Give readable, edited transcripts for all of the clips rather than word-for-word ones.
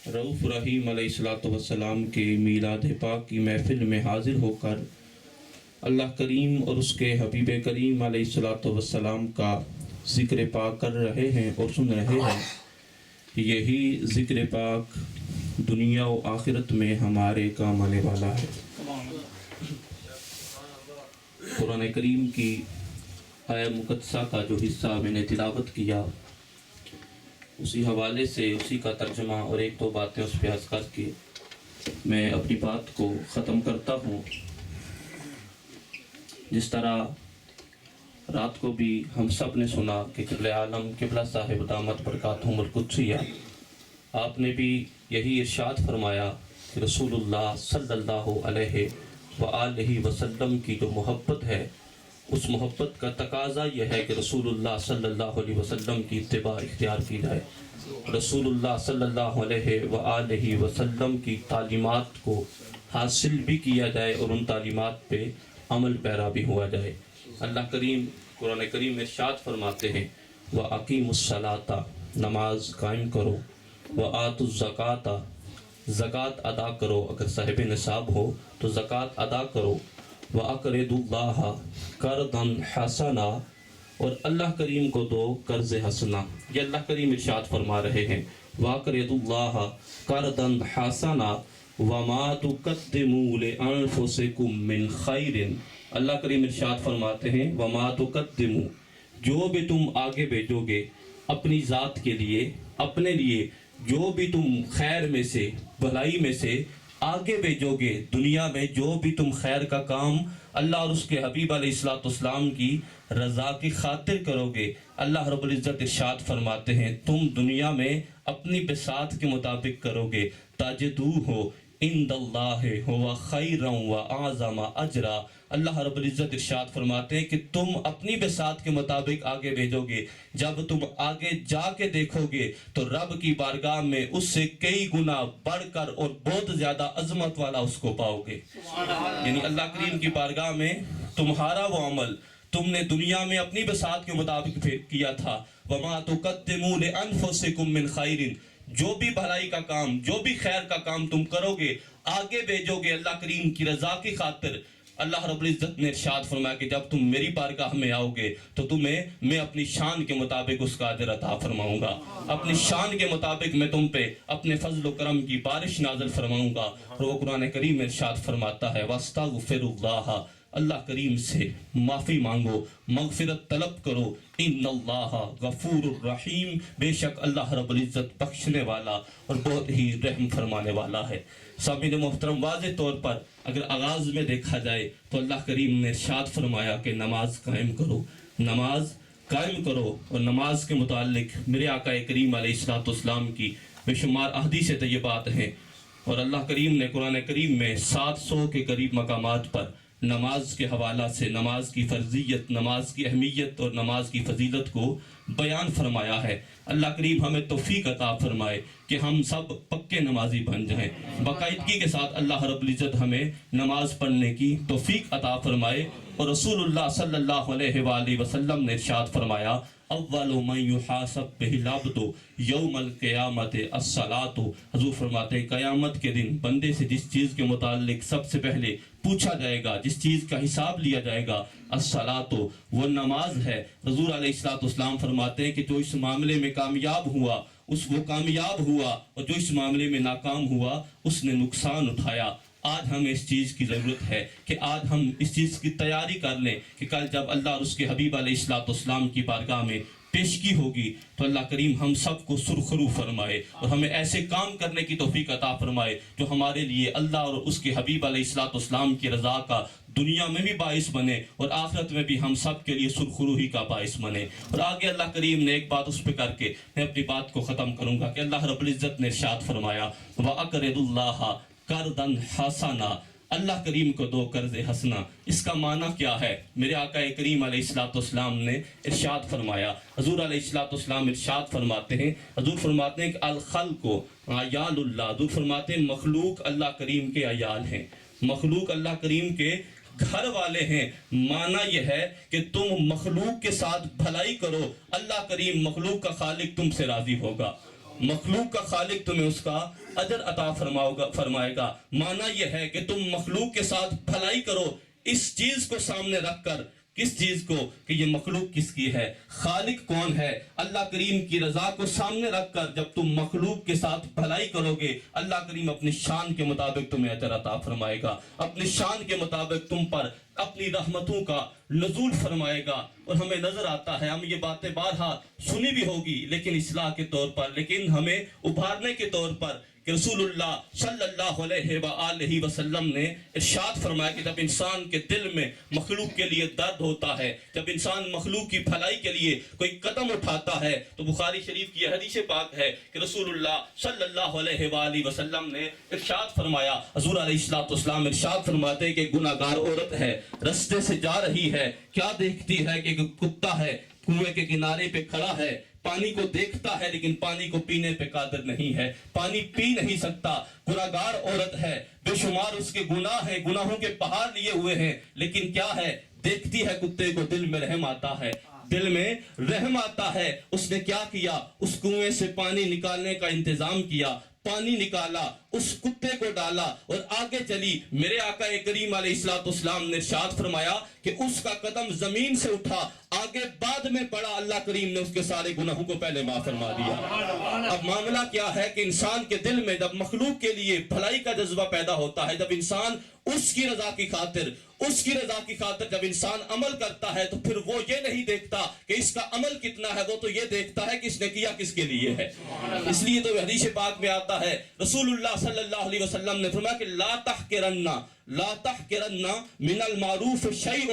رؤوف رحیم علیہ السلام کے میلاد پاک کی محفل میں حاضر ہو کر اللہ کریم اور اس کے حبیب کریم علیہ السلام کا ذکر پاک کر رہے ہیں اور سن رہے ہیں۔ یہی ذکر پاک دنیا و آخرت میں ہمارے کام آنے والا ہے۔ قرآن کریم کی آیہ مقدسہ کا جو حصہ میں نے تلاوت کیا، اسی حوالے سے اسی کا ترجمہ اور ایک دو باتیں اس پہ عرض کر کے میں اپنی بات کو ختم کرتا ہوں۔ جس طرح رات کو بھی ہم سب نے سنا کہ قبلہ عالم قبلہ صاحب دامت برکاتہم القدسیہ، آپ نے بھی یہی ارشاد فرمایا کہ رسول اللہ صلی اللہ علیہ وآلہ وسلم کی جو محبت ہے، اس محبت کا تقاضا یہ ہے کہ رسول اللہ صلی اللہ علیہ وسلم کی اتباع اختیار کی جائے، رسول اللہ صلی اللہ علیہ وآلہ وسلم کی تعلیمات کو حاصل بھی کیا جائے اور ان تعلیمات پہ عمل پیرا بھی ہوا جائے۔ اللہ کریم قرآن کریم میں ارشاد فرماتے ہیں وَأَقِيمُوا الصَّلَاةَ، نماز قائم کرو، وَآتُوا الزَّكَاةَ، زکوٰۃ ادا کرو، اگر صاحب نصاب ہو تو زکوٰۃ ادا کرو، وَأَقْرِضُوا اللَّهَ قَرْضًا حَسَنًا، اور اللہ کریم کو دو قرض حسنہ۔ یہ اللہ کریم ارشاد فرما رہے ہیں وَأَقْرِضُوا اللَّهَ قَرْضًا حَسَنًا وَمَا تُقَدِّمُوا لِأَنفُسِكُم مِّن خَيْرٍ، اللہ کریم ارشاد فرماتے ہیں وَمَا تُقَدِّمُوا، جو بھی تم آگے بھیجو گے اپنی ذات کے لیے، اپنے لیے جو بھی تم خیر میں سے، بھلائی میں سے آگے بھیجو گے، دنیا میں جو بھی تم خیر کا کام اللہ اور اس کے حبیب علیہ السلام کی رضا کی خاطر کرو گے، اللہ رب العزت ارشاد فرماتے ہیں تم دنیا میں اپنی بساط کے مطابق کرو گے، تجدوہ عند اللہ ہوا خیرا واعظم اجرا، اللہ رب العزت ارشاد فرماتے ہیں کہ تم اپنی بساط کے مطابق آگے بھیجو گے، جب تم آگے جا کے دیکھو گے تو رب کی بارگاہ میں اس سے کئی گنا بڑھ کر اور بہت زیادہ عظمت والا اس کو پاؤ گے۔ یعنی اللہ کریم کی بارگاہ میں تمہارا وہ عمل تم نے دنیا میں اپنی بساط کے مطابق کیا تھا، وَمَا تُقَدِّمُوا لِأَنفُسِكُم مِّن خَيْرٍ، جو بھی بھلائی کا کام، جو بھی خیر کا کام تم کرو گے، آگے بھیجو گے اللہ کریم کی رضا کی خاطر، اللہ رب العزت نے ارشاد فرمایا کہ جب تم میری بارگاہ میں آؤ گے تو تمہیں میں اپنی شان کے مطابق اس کا اجر عطا فرماؤں گا، اپنی شان کے مطابق میں تم پہ اپنے فضل و کرم کی بارش نازل فرماؤں گا۔ اور وہ قرآن کریم میں ارشاد فرماتا ہے وَاسْتَغْفِرُوا اللَّهَ، اللہ کریم سے معافی مانگو، مغفرت طلب کرو، ان اللہ غفور الرحیم، بے شک اللہ رب العزت بخشنے والا اور بہت ہی رحم فرمانے والا ہے۔ سامعین محترم، واضح طور پر اگر آغاز میں دیکھا جائے تو اللہ کریم نے ارشاد فرمایا کہ نماز قائم کرو، نماز قائم کرو، اور نماز کے متعلق میرے آقا کریم علیہ السلام کی بے شمار احادیث طیبات ہیں، اور اللہ کریم نے قرآن کریم میں 700 کے قریب مقامات پر نماز کے حوالہ سے نماز کی فرضیت، نماز کی اہمیت اور نماز کی فضیلت کو بیان فرمایا ہے۔ اللہ کریم ہمیں توفیق عطا فرمائے کہ ہم سب پکے نمازی بن جائیں، باقاعدگی کے ساتھ اللہ رب العزت ہمیں نماز پڑھنے کی توفیق عطا فرمائے۔ اور رسول اللہ صلی اللہ علیہ وآلہ وسلم نے ارشاد فرمایا اول من یحاسب بہ العبد یوم القیامت الصلاۃ، حضور فرماتے ہیں قیامت کے دن بندے سے جس چیز کے متعلق سب سے پہلے پوچھا جائے گا، جس چیز کا حساب لیا جائے گا، الصلاۃ، وہ نماز ہے۔ حضور علیہ السلام فرماتے ہیں کہ جو اس معاملے میں کامیاب ہوا وہ کامیاب ہوا، اور جو اس معاملے میں ناکام ہوا اس نے نقصان اٹھایا۔ آج ہمیں اس چیز کی ضرورت ہے کہ آج ہم اس چیز کی تیاری کر لیں کہ کل جب اللہ اور اس کے حبیب علیہ السلام کی بارگاہ میں پیشگی ہوگی تو اللہ کریم ہم سب کو سرخرو فرمائے اور ہمیں ایسے کام کرنے کی توفیق عطا فرمائے جو ہمارے لیے اللہ اور اس کے حبیب علیہ السلام کی رضا کا دنیا میں بھی باعث بنے اور آخرت میں بھی ہم سب کے لیے سرخرو ہی کا باعث بنے۔ اور آگے اللہ کریم نے ایک بات اس پہ کر کے میں اپنی بات کو ختم کروں گا کہ اللہ رب العزت نے ارشاد فرمایا وَأَقْرِضُوا اللَّهَ قَرْضًا حَسَنًا، اللہ کریم کو دو قرض حسنہ۔ اس کا معنی کیا ہے؟ میرے آقا کریم علیہ السلام نے ارشاد فرمایا، حضور علیہ السلام ارشاد فرماتے ہیں، حضور فرماتے ہیں کہ الخلق عیال اللہ، حضور فرماتے ہیں مخلوق اللہ کریم کے عیال ہیں، مخلوق اللہ کریم کے گھر والے ہیں۔ معنی یہ ہے کہ تم مخلوق کے ساتھ بھلائی کرو، اللہ کریم مخلوق کا خالق تم سے راضی ہوگا۔ مخلوق کا خالق تمہیں اس کا اجر عطا فرمائے گا. معنی یہ ہے کہ تم مخلوق کے ساتھ بھلائی کرو اس چیز کو سامنے رکھ کر. کس چیز کو؟ کہ یہ مخلوق کس کی ہے، خالق کون ہے. اللہ کریم کی رضا کو سامنے رکھ کر جب تم مخلوق کے ساتھ بھلائی کرو گے، اللہ کریم اپنی شان کے مطابق تمہیں اجر عطا فرمائے گا، اپنی شان کے مطابق تم پر اپنی رحمتوں کا نزول فرمائے گا. اور ہمیں نظر آتا ہے، ہم یہ باتیں بارہا سنی بھی ہوگی لیکن اصلاح کے طور پر، لیکن ہمیں ابھارنے کے طور پر، کہ رسول اللہ صلی اللہ علیہ وآلہ وسلم نے ارشاد فرمایا کہ جب انسان کے دل میں مخلوق کے لیے درد ہوتا ہے، جب انسان مخلوق کی بھلائی کے لیے کوئی قدم اٹھاتا ہے، تو بخاری شریف کی حدیث پاک ہے کہ رسول اللہ صلی اللہ علیہ وآلہ وسلم نے ارشاد فرمایا، حضور علیہ السلام ارشاد فرماتے کہ گناہگار عورت ہے، رستے سے جا رہی ہے، کیا دیکھتی ہے کہ کتا ہے کنویں کے کنارے پہ کھڑا ہے، پانی کو دیکھتا ہے لیکن پانی کو پینے پہ قادر نہیں ہے، پانی پی نہیں سکتا. گناہگار عورت ہے، بے شمار اس کے گناہ ہیں، گناہوں کے پہاڑ لیے ہوئے ہیں، لیکن کیا ہے، دیکھتی ہے کتے کو، دل میں رحم آتا ہے، دل میں رحم آتا ہے. اس نے کیا کیا، اس کنویں سے پانی نکالنے کا انتظام کیا، پانی نکالا، اس کتے کو ڈالا اور آگے چلی. میرے آقا کریم علیہ السلام نے ارشاد فرمایا کہ اس کا قدم زمین سے اٹھا، آگے بعد میں پڑا، اللہ کریم نے اس کے سارے گناہوں کو پہلے معاف فرما دیا. اب معاملہ کیا ہے کہ انسان کے دل میں جب مخلوق کے لیے بھلائی کا جذبہ پیدا ہوتا ہے، جب انسان اس کی رضا کی خاطر جب انسان عمل کرتا ہے، تو پھر وہ یہ نہیں دیکھتا کہ اس کا عمل کتنا ہے، وہ تو یہ دیکھتا ہے کہ اس نے کیا کس کے لیے ہے. اس لیے تو حدیث پاک میں آتا ہے، رسول اللہ صلی اللہ علیہ وسلم نے فرمایا کہ لا تحقرن من المعروف شیء.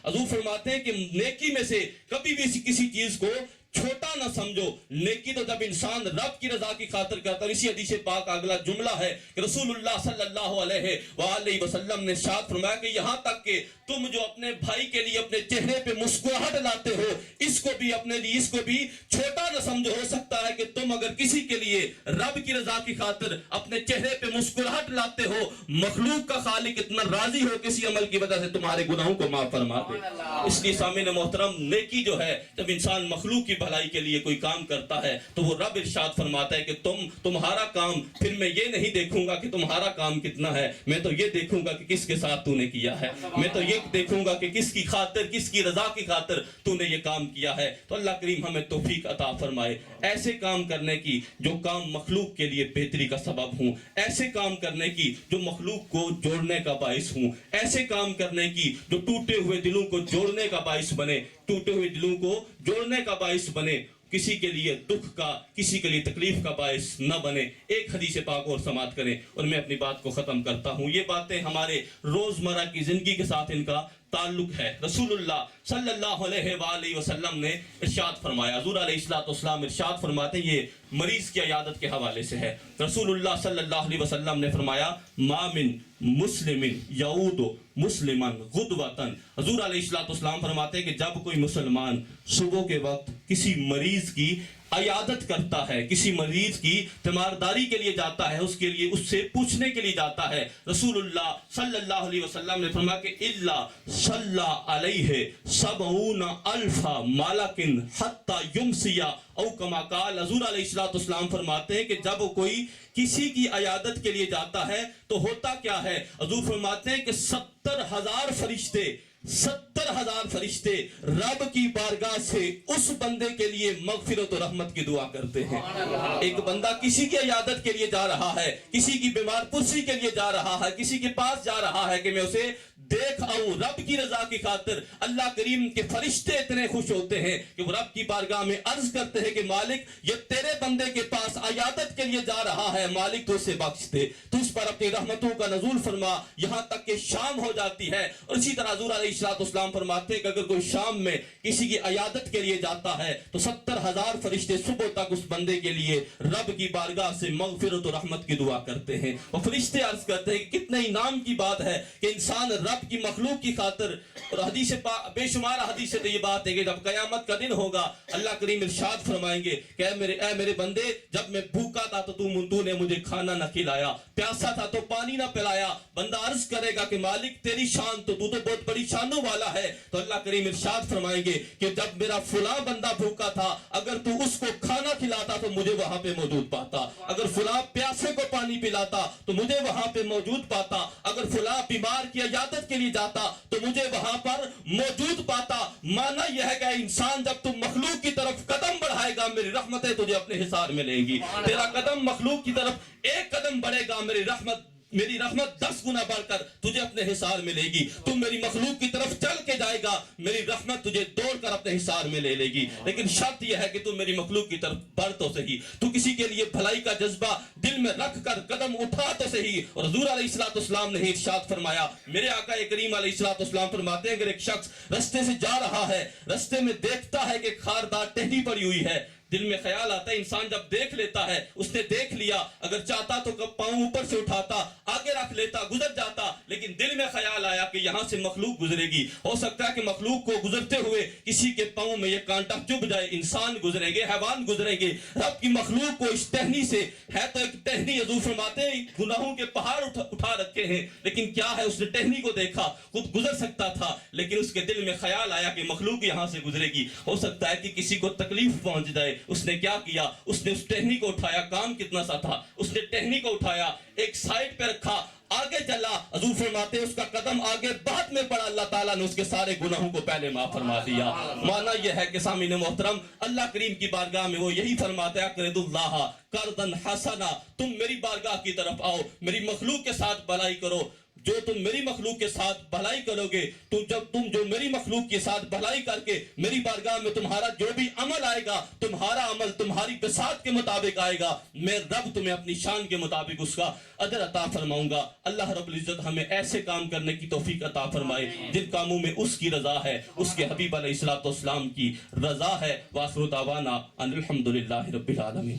حضور فرماتے ہیں کہ نیکی میں سے کبھی بھی کسی چیز کو چھوٹا نہ سمجھو. نیکی تو جب انسان رب کی رضا کی خاطر کرتا ہے. اسی حدیث پاک اگلا جملہ ہے کہ رسول اللہ صلی اللہ علیہ وآلہ وسلم نے ارشاد فرمایا کہ یہاں تک کہ تم جو اپنے بھائی کے لیے اپنے چہرے پہ مسکراہٹ لاتے ہو، اس کو بھی اپنے لیے اس کو بھی چھوٹا نہ سمجھو. ہو سکتا ہے کہ تم اگر کسی کے لیے رب کی رضا کی خاطر اپنے چہرے پہ مسکراہٹ لاتے ہو، مخلوق کا خالق اتنا راضی ہو کسی عمل کی وجہ سے تمہارے گناہوں کو معاف فرما دے. اس لیے سامعین محترم، نیکی جو ہے، جب انسان مخلوق کی بھلائی کے لیے کوئی کام کرتا ہے تو وہ رب ارشاد فرماتا ہے کہ تمہارا کام، پھر میں یہ نہیں دیکھوں گا کہ تمہارا کام کتنا ہے، میں تو یہ دیکھوں گا کہ کس کے ساتھ تو نے کیا ہے، میں تو یہ دیکھوں گا کہ کس کی خاطر، کس کی رضا کی خاطر تو نے یہ کام کیا ہے. تو اللہ کریم ہمیں توفیق عطا فرمائے ایسے کام کرنے کی جو کام مخلوق کے لیے بہتری کا سبب ہوں، ایسے کام کرنے کی جو مخلوق کو جوڑنے کا باعث ہوں، ایسے کام کرنے کی جو ٹوٹے ہوئے دلوں کو جوڑنے کا باعث بنے، ٹوٹے ہوئے دلوں کو جوڑنے کا باعث بنے، کسی کے لیے دکھ کا، کسی کے لیے تکلیف کا باعث نہ بنے. ایک حدیث پاک اور سماعت کریں اور میں اپنی بات کو ختم کرتا ہوں. یہ باتیں ہمارے روزمرہ کی زندگی کے ساتھ ان کا تعلق ہے. رسول اللہ صلی اللہ علیہ وآلہ وسلم نے ارشاد فرمایا، حضور علیہ السلام ارشاد فرماتے ہیں، یہ مریض کی عیادت کے حوالے سے ہے. رسول اللہ صلی اللہ علیہ وسلم نے فرمایا، ما من مسلم یعود مسلما غدوۃ. حضور علیہ السلام فرماتے ہیں کہ جب کوئی مسلمان صبح کے وقت کسی مریض کی عیادت کرتا ہے، کسی مریض کی تیمارداری کے لیے جاتا ہے، اس کے لیے، اس سے پوچھنے کے لیے جاتا ہے، رسول اللہ صلی اللہ علیہ وسلم نے فرمایا کہ الا صلی علیہ 70,000 ملک حتی یمسی او کما قال. حضور علیہ السلام فرماتے ہیں کہ جب کوئی کسی کی عیادت کے لیے جاتا ہے تو ہوتا کیا ہے، حضور فرماتے ہیں کہ 70,000 فرشتے رب کی بارگاہ سے اس بندے کے لیے مغفرت و رحمت کی دعا کرتے ہیں. ایک بندہ کسی کی عیادت کے لیے جا رہا ہے، کسی کی بیمار پرسی کے لیے جا رہا ہے، کسی کے پاس جا رہا ہے کہ میں اسے دیکھ آؤں، رب کی رضا کی خاطر. اللہ کریم کے فرشتے اتنے خوش ہوتے ہیں کہ وہ رب کی بارگاہ میں عرض کرتے ہیں کہ مالک، یہ تیرے بندے کے پاس عیادت کے لیے جا رہا ہے، مالک تو اسے بخش دے، تو اس پر اپنی رحمتوں کا نزول فرما. یہاں تک کہ شام ہو جاتی ہے. اور اسی طرح حضور علیہ السلام فرماتے ہیں کہ اگر کوئی شام میں کسی کی عیادت کے لیے جاتا ہے تو 70,000 فرشتے صبح تک اس بندے کے لیے رب کی بارگاہ سے مغفرت و رحمت کی دعا کرتے ہیں. اور فرشتے عرض کرتے ہیں کہ کتنے انعام کی بات ہے کہ انسان رب کی مخلوق کی خاطر. اور حدیث بے شمار حدیث سے یہ بات ہے کہ جب قیامت کا دن ہوگا، اللہ کریم ارشاد فرمائیں گے کہ اے میرے بندے، جب میں بھوکا تھا تو نے مجھے کھانا نہ کھلایا، پیاسا تھا تو پانی نہ پلایا. بندہ عرض کرے گا کہ مالک تیری شان تو بہت بڑی شانوں والا ہے. تو اللہ کریم ارشاد فرمائیں گے کہ جب میرا فلاں بندہ بھوکا تھا, اگر تو اس کو کھانا کھلاتا تو مجھے وہاں پہ موجود پاتا, اگر فلاں پیاسے کو پانی پلاتا تو مجھے وہاں پہ موجود پاتا, اگر فلاں بیمار کی عیادت کے لیے جاتا تو مجھے وہاں پر موجود پاتا. مانا یہ ہے کہ انسان جب تم مخلوق کی طرف قدم بڑھائے گا, میری رحمتیں تجھے اپنے حصار میں لیں گی. تیرا قدم مخلوق کی طرف ایک قدم بڑھے گا, میری رحمت 10 گنا بڑھ کر تجھے اپنے حصار میں لے گی. تم میری مخلوق کی طرف چل کے جائے گا, میری رحمت تجھے دوڑ کر اپنے حصار میں لے گی. لیکن شرط یہ ہے کہ تم میری مخلوق کی طرف بڑھ تو صحیح, تو کسی کے لیے بھلائی کا جذبہ دل میں رکھ کر قدم اٹھا تو صحیح. اور حضور علیہ الصلوۃ والسلام نے ارشاد فرمایا, میرے آقا کریم علیہ الصلوۃ والسلام فرماتے ہیں, اگر ایک شخص رستے سے جا رہا ہے, رستے میں دیکھتا ہے کہ خاردار ٹہنی پڑی ہوئی ہے, دل میں خیال آتا ہے, انسان جب دیکھ لیتا ہے, اس نے دیکھ لیا, اگر چاہتا تو پاؤں اوپر سے اٹھاتا, آگے رکھ لیتا, گزر جاتا, لیکن دل میں خیال آیا کہ یہاں سے مخلوق گزرے گی, ہو سکتا ہے کہ مخلوق کو گزرتے ہوئے کسی کے پاؤں میں یہ کانٹا چبھ جائے, انسان گزریں گے, حیوان گزریں گے. رب کی مخلوق کو اس ٹہنی سے, ہے تو ایک ٹہنی, حضور فرماتے ہیں گناہوں کے پہاڑ اٹھا رکھے ہیں, لیکن کیا ہے, اس نے ٹہنی کو دیکھا, خود گزر سکتا تھا, لیکن اس کے دل میں خیال آیا کہ مخلوق یہاں سے گزرے گی, ہو سکتا ہے کہ کسی کو تکلیف پہنچ جائے. اس نے کیا کیا, اس نے اس ٹہنی کو اٹھایا, کام کتنا سا تھا, اس نے ٹہنی کو اٹھایا, ایک سائڈ پہ رکھا, آگے چلا. حضور فرماتے ہیں اس کا قدم آگے بعد میں پڑا, اللہ تعالیٰ نے اس کے سارے گناہوں کو پہلے معاف فرما دیا. مانا یہ ہے کہ سامعین محترم, اللہ کریم کی بارگاہ میں وہ یہی فرماتا ہے, اقرضوا اللہ قرضا حسنا, تم میری بارگاہ کی طرف آؤ, میری مخلوق کے ساتھ بھلائی کرو. جو تم میری مخلوق کے ساتھ بھلائی کرو گے, تو جب تم جو میری مخلوق کے ساتھ بھلائی کر کے میری بارگاہ میں تمہارا جو بھی عمل آئے گا, تمہارا عمل تمہاری بساط کے مطابق آئے گا, میں رب تمہیں اپنی شان کے مطابق اس کا اجر عطا فرماؤں گا. اللہ رب العزت ہمیں ایسے کام کرنے کی توفیق عطا فرمائے جن کاموں میں اس کی رضا ہے, اس کے حبیب علیہ الصلوۃ والسلام کی رضا ہے. وآخر دعوانا ان الحمدللہ رب العالمین.